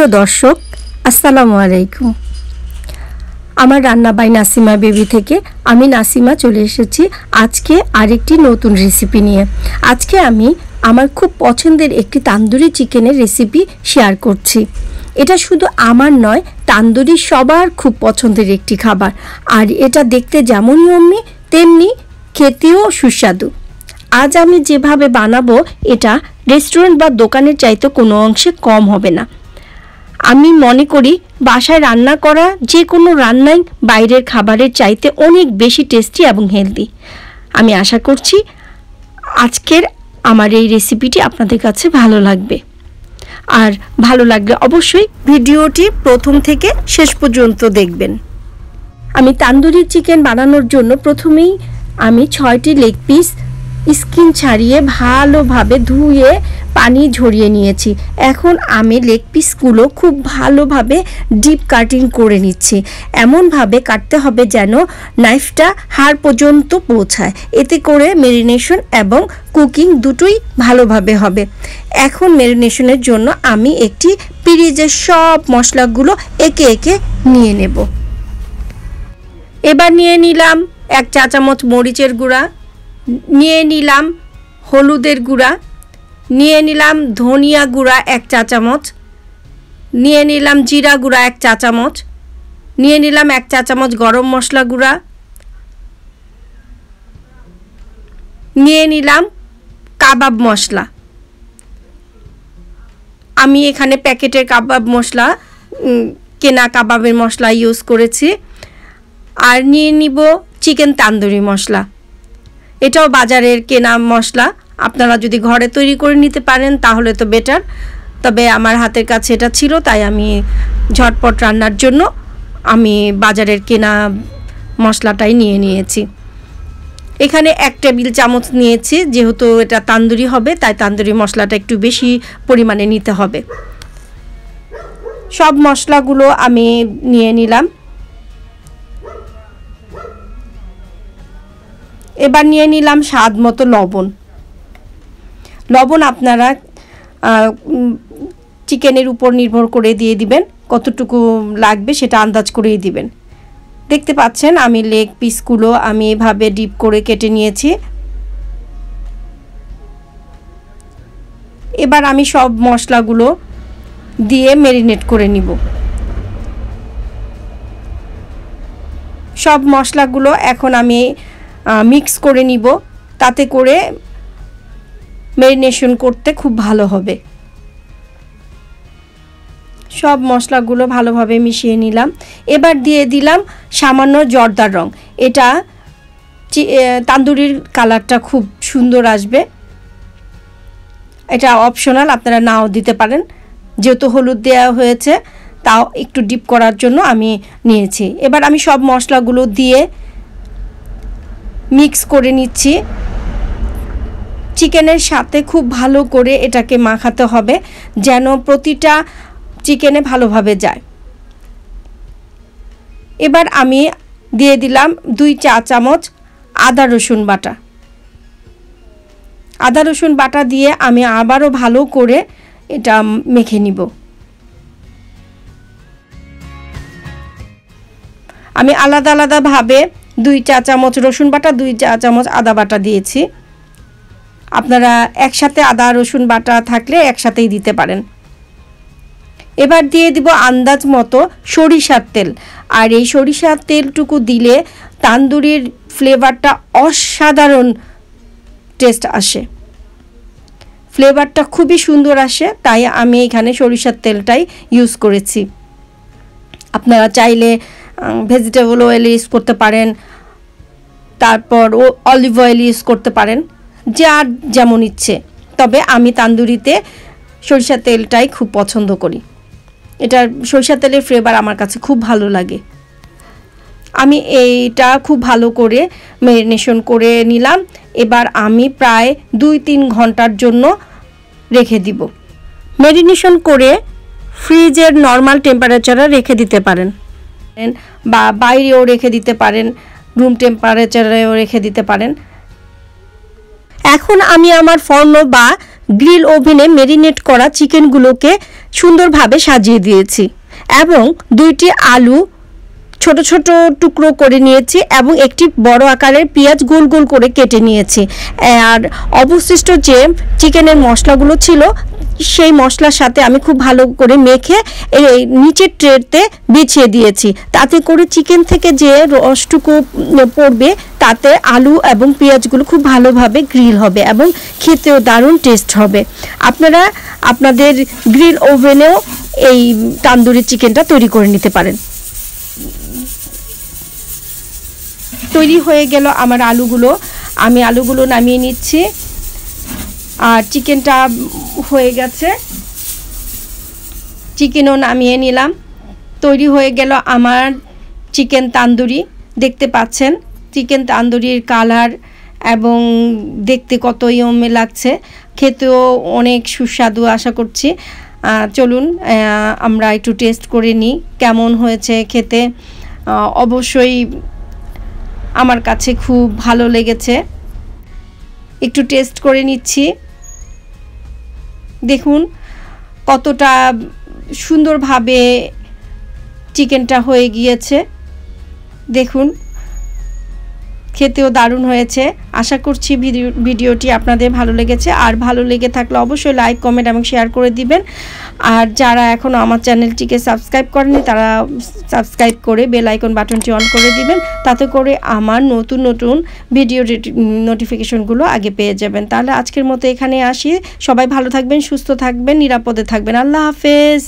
প্রিয় দর্শক, আসসালামু আলাইকুম। আমার রান্না বাই নাসিমা বেবি থেকে আমি নাসিমা চলে এসেছি আজকে আরেকটি নতুন রেসিপি নিয়ে। আজকে আমি আমার খুব পছন্দের একটি তান্দুরি চিকেনের রেসিপি শেয়ার করছি। এটা শুধু আমার নয়, তান্দুরি সবার খুব পছন্দের একটি খাবার। আর এটা দেখতে যেমন ইয়াম্মি তেমনি খেতেও সুস্বাদু। আজ আমি যেভাবে বানাবো এটা রেস্টুরেন্ট বা দোকানের চাইতে কোনো অংশে কম হবে না। আমি মনে করি বাসায় রান্না করা যে কোনো রান্নাই বাইরের খাবারের চাইতে অনেক বেশি টেস্টি এবং হেলদি। আমি আশা করছি আজকের আমার এই রেসিপিটি আপনাদের কাছে ভালো লাগবে। আর ভালো লাগলে অবশ্যই ভিডিওটি প্রথম থেকে শেষ পর্যন্ত দেখবেন। আমি তান্দুরি চিকেন বানানোর জন্য প্রথমেই আমি 6টি লেগ পিস স্কিন ছাড়িয়ে ভালোভাবে ধুয়ে পানি ঝরিয়ে নিয়েছি। এখন আমি লেগ পিসগুলো খুব ভালোভাবে ডিপ কাটিং করে নিচ্ছি। এমনভাবে কাটতে হবে যেন নাইফটা হাড় পর্যন্ত পৌঁছায়। এতে করে ম্যারিনেশন এবং কুকিং দুটোই ভালোভাবে হবে। এখন ম্যারিনেশনের জন্য আমি একটি পিরিজের সব মশলাগুলো একে একে নিয়ে নেব। এবার নিয়ে নিলাম 1 চা চামচ মরিচের গুঁড়া, নিয়ে নিলাম হলুদের গুঁড়া, নিয়ে নিলাম ধনিয়া গুঁড়া 1 চা চামচ, নিয়ে নিলাম জিরা গুঁড়া 1 চা চামচ, নিয়ে নিলাম 1 চা চামচ গরম মশলা গুঁড়া, নিয়ে নিলাম কাবাব মশলা। আমি এখানে প্যাকেটের কাবাব মশলা, কেনা কাবাবের মশলা ইউজ করেছি। আর নিয়ে নিব চিকেন তান্দুরি মশলা। এটাও বাজারের কেনা মশলা। আপনারা যদি ঘরে তৈরি করে নিতে পারেন তাহলে তো বেটার। তবে আমার হাতের কাছে এটা ছিল, তাই আমি ঝটপট রান্নার জন্য আমি বাজারের কেনা মশলাটাই নিয়ে নিয়েছি। এখানে 1 টেবিল চামচ নিয়েছি, যেহেতু এটা তান্দুরি হবে তাই তান্দুরি মশলাটা একটু বেশি পরিমাণে নিতে হবে। সব মশলাগুলো আমি নিয়ে নিলাম। এবার নিয়ে নিলাম স্বাদ মতো লবণ। লবণ আপনারা চিকেনের উপর নির্ভর করে দিয়ে দিবেন, কতটুকু লাগবে সেটা আন্দাজ করেই দিবেন। দেখতে পাচ্ছেন আমি লেগ পিসগুলো আমি এভাবে ডিপ করে কেটে নিয়েছি। এবার আমি সব মশলাগুলো দিয়ে ম্যারিনেট করে নিব। সব মশলাগুলো এখন আমি মিক্স করে নিব, তাতে করে ম্যারিনেশন করতে খুব ভালো হবে। সব মশলাগুলো ভালোভাবে মিশিয়ে নিলাম। এবার দিয়ে দিলাম সামান্য জর্দার রং। এটা তান্দুরির কালারটা খুব সুন্দর আসবে। এটা অপশনাল, আপনারা নাও দিতে পারেন। যেহেতু হলুদ দেওয়া হয়েছে তাও একটু ডিপ করার জন্য আমি নিয়েছি। এবার আমি সব মশলাগুলো দিয়ে মিক্স করে নিচ্ছি। চিকেনের সাথে খুব ভালো করে এটাকে মাখাতে হবে যেন প্রতিটা চিকেনে ভালোভাবে যায়। এবার আমি দিয়ে দিলাম 2 চা চামচ আদা রসুন বাটা। আদা রসুন বাটা দিয়ে আমি আবারও ভালো করে এটা মেখে নিব। আমি আলাদা আলাদাভাবে 2 চা চামচ রসুন বাটা, 2 চা চামচ আদা বাটা দিয়েছি। আপনারা একসাথে আদা রসুন বাটা থাকলে একসাথেই দিতে পারেন। এবার দিয়ে দিব আন্দাজ মতো সরিষার তেল। আর এই সরিষার তেলটুকু দিলে তান্দুরির ফ্লেভারটা অসাধারণ টেস্ট আসে, ফ্লেভারটা খুবই সুন্দর আসে, তাই আমি এখানে সরিষার তেলটাই ইউজ করেছি। আপনারা চাইলে ভেজিটেবল অয়েল ইউজ করতে পারেন, তারপর অলিভ অয়েল ইউজ করতে পারেন, যার যেমন ইচ্ছে। তবে আমি তান্দুরিতে সরিষার তেলটাই খুব পছন্দ করি। এটার সরিষার তেলের ফ্লেভার আমার কাছে খুব ভালো লাগে। আমি এইটা খুব ভালো করে ম্যারিনেশন করে নিলাম। এবার আমি প্রায় 2-3 ঘন্টার জন্য রেখে দিব। ম্যারিনেশন করে ফ্রিজের নর্মাল টেম্পারেচারে রেখে দিতে পারেন বা বাইরেও রেখে দিতে পারেন, রুম টেম্পারেচারেও রেখে দিতে পারেন। এখন আমি আমার ফর্ন বা গ্রিল ওভেনে মেরিনেট করা চিকেনগুলোকে সুন্দরভাবে সাজিয়ে দিয়েছি এবং 2টি আলু ছোট ছোট টুকরো করে নিয়েছি এবং একটি বড় আকারের পেঁয়াজ গোল গোল করে কেটে নিয়েছি। আর অবশিষ্ট যে চিকেনের মশলাগুলো ছিল সেই মশলার সাথে আমি খুব ভালো করে মেখে এই নিচের ট্রেতে বিছিয়ে দিয়েছি, তাতে করে চিকেন থেকে যে রসটুকু পড়বে তাতে আলু এবং পেঁয়াজগুলো খুব ভালোভাবে গ্রিল হবে এবং খেতেও দারুণ টেস্ট হবে। আপনারা আপনাদের গ্রিল ওভেনেও এই তান্দুরি চিকেনটা তৈরি করে নিতে পারেন। তৈরি হয়ে গেল আমার আলুগুলো, আমি আলুগুলো নামিয়ে নিচ্ছি। আর চিকেনটা হয়ে গেছে, চিকেনও নামিয়ে নিলাম। তৈরি হয়ে গেল আমার চিকেন তান্দুরি। দেখতে পাচ্ছেন চিকেন তান্দুরির কালার এবং দেখতে কত ইয়ম্মি লাগছে, খেতেও অনেক সুস্বাদু আশা করছি। চলুন আমরা একটু টেস্ট করে নিই কেমন হয়েছে খেতে। অবশ্যই আমার কাছে খুব ভালো লেগেছে। একটু টেস্ট করে নিচ্ছি, দেখুন কতটা সুন্দরভাবে চিকেনটা হয়ে গিয়েছে। দেখুন খেতেও দারুণ হয়েছে। আশা করছি ভিডিওটি আপনাদের ভালো লেগেছে। আর ভালো লেগে থাকলে অবশ্যই লাইক, কমেন্ট এবং শেয়ার করে দিবেন। আর যারা এখনও আমার চ্যানেলটিকে সাবস্ক্রাইব করেনি তারা সাবস্ক্রাইব করে বেল আইকন বাটনটি অন করে দিবেন, তাতে করে আমার নতুন নতুন ভিডিও নোটিফিকেশনগুলো আগে পেয়ে যাবেন। তাহলে আজকের মতো এখানে আসি। সবাই ভালো থাকবেন, সুস্থ থাকবেন, নিরাপদে থাকবেন। আল্লাহ হাফেজ।